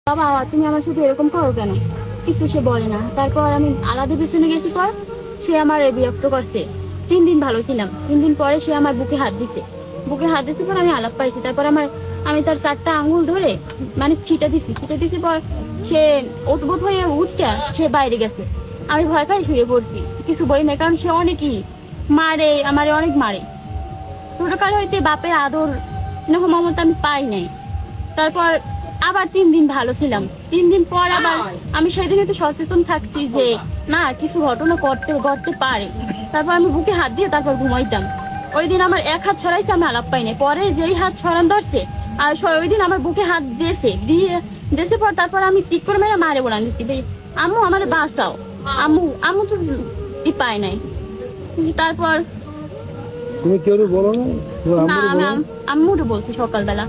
বাবা তুমি আমার সাথে এরকম করো কেন? কিছু সে বলে না। তারপর আমি আলাদা পিছনে গেছি, পর সে আমার বিরক্ত করছে। 3 দিন ভালো ছিলাম, 3 দিন পরে সে আমার বুকে হাত দিছে। বুকে হাত দিছে পর আমি আলাপ পাইছি। তারপর আমি তার 4টা আঙ্গুল ধরে মানে ছিটা দিছি পর সে উদ্ভুত হয়ে উঠটা সে বাইরে গেছে। আমি ভয় পাই শুয়ে পড়ছি, কিছু বলি না, কারণ সে অনেকই মারে, আমারে অনেক মারে। ছোটকাল হইতে বাপের আদর স্নেহ মমতা আমি পাই নাই। তারপর আবার 3 দিন ভালো ছিলাম, 3 দিন পর আবার আমি সেদিন একটু সচেতন থাকছি যে না, কিছু ঘটনা করতে পারে। তারপর আমি বুকে হাত দিয়ে তারপর ঘুমাইতাম। ওই দিন আমার এক হাত ছড়াইছে, আমি আলাপ পাই নাই। পরে যেই হাত ছড়ান ধরছে আর ওই দিন আমার বুকে হাত দিয়েছে পর তারপর আমি চিক করে মেরে মারে বলান দিচ্ছি, ভাই আম্মু আমার বাঁচাও, আম্মু তো পায় নাই। তারপর তুমি কেউ বলো না, আমি আম্মুরে বলছি সকালবেলা।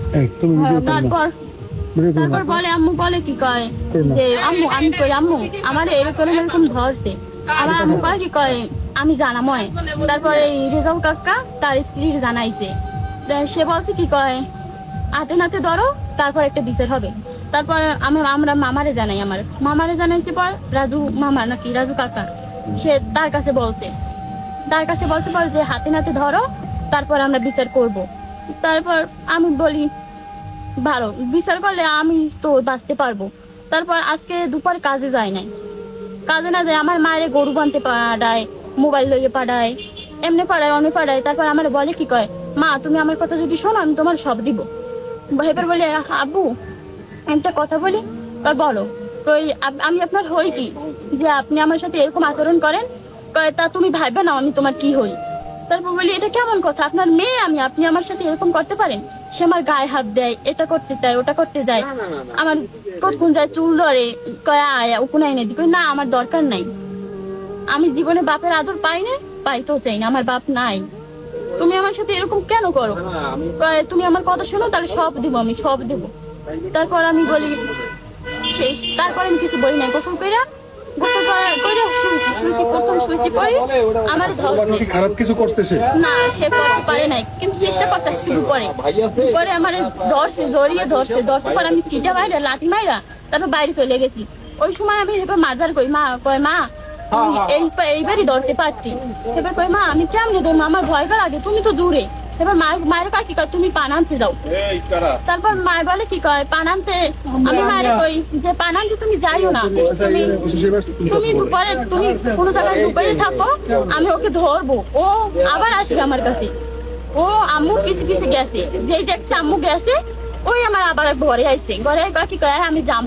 তারপর বলে আম্মু বলে কি কয় যে আম্মু, আমি কই আম্মু আমার এরকম ধরছে। আমার আম্মু কয় কি কয় আমি জানা মনে। তারপরে রেজাউল কাকা তার স্ত্রীর জানাইছে, সে বলছে কি কয় হাতে নাতে ধরো, তারপর একটা বিচার হবে। তারপর আমরা মামারে জানাইছে পর রাজু মামা নাকি রাজু কাকা, সে তার কাছে বলছে পর যে হাতে নাতে ধরো, তারপর আমরা বিচার করব। তারপর আমি বলি ভালো, বিচার করলে আমি তো বাঁচতে পারবো। তারপর আজকে দুপুরে কাজে না যায় আমার মায়ের গরু বানতে পাঠায়, মোবাইল লইয়ে পাঠায়, এমনি পাঠায়। তারপর আমার বলে কি কয় মা তুমি আমার কথা যদি শোনো আমি তোমার সব দিব। এবার বলে আব্বু একটা কথা বলি। বলো। তো আমি আপনার হই কি যে আপনি আমার সাথে এরকম আচরণ করেন? তা তুমি ভাববে না আমি তোমার কি হই? তারপর বলি এটা কেমন কথা, আপনার মেয়ে আমি, আপনি আমার সাথে এরকম করতে পারেন? সে আমার গায়ে হাত দেয়, এটা করতে চায় ওটা করতে যায়, আমার কতক্ষণ যায় চুল ধরে, কয় আয় উকুন আইনে দিবে না, আমার দরকার নাই। আমি জীবনে বাপের আদর পাইতেও চাই না, আমার বাপ নাই। তুমি আমার সাথে এরকম কেন করো? তুমি আমার কথা শোনো, তাহলে সব দিব, আমি সব দেব। তারপর আমি বলি শেষ। তারপর আমি কিছু বলি না, গোসল কইরা শুয়েছি প্রথম শুয়েছি পরে আমার ধরছে। খারাপ কিছু করছে সে? না, সে করতে পারে নাই, কিন্তু চেষ্টা করছে শুধু পরে আমার জড়িয়ে ধরছে পর আমি সিটা মাইরা লাঠি মাইরা তারপর বাইরে চলে গেছি। ওই সময় আমি এবার মারধার কই, মা কয় মা এইবারই ধরতে পারতি। এবার কই মা আমি কেমনে ধরবো, আমার ভয় লাগে, তুমি তো দূরে। এবার মায়ের কয় কি কয় তুমি পান আনতে যাও। তারপর মায়ের বলে কি কয় পান আনতে, আমি মায়ের কই যে পান আনতে তুমি যাইও না, তুমি পরে তুমি কোনো জায়গায় লুকিয়ে থাকো, আমি ওকে ধরবো, ও আবার আসবে আমার কাছে। ও আম্মু পিছে গেছে, যেই দেখছে আম্মু গেছে ওই আমার আবার ঘরে আইছে, ঘরে কি কয় আমি যাম।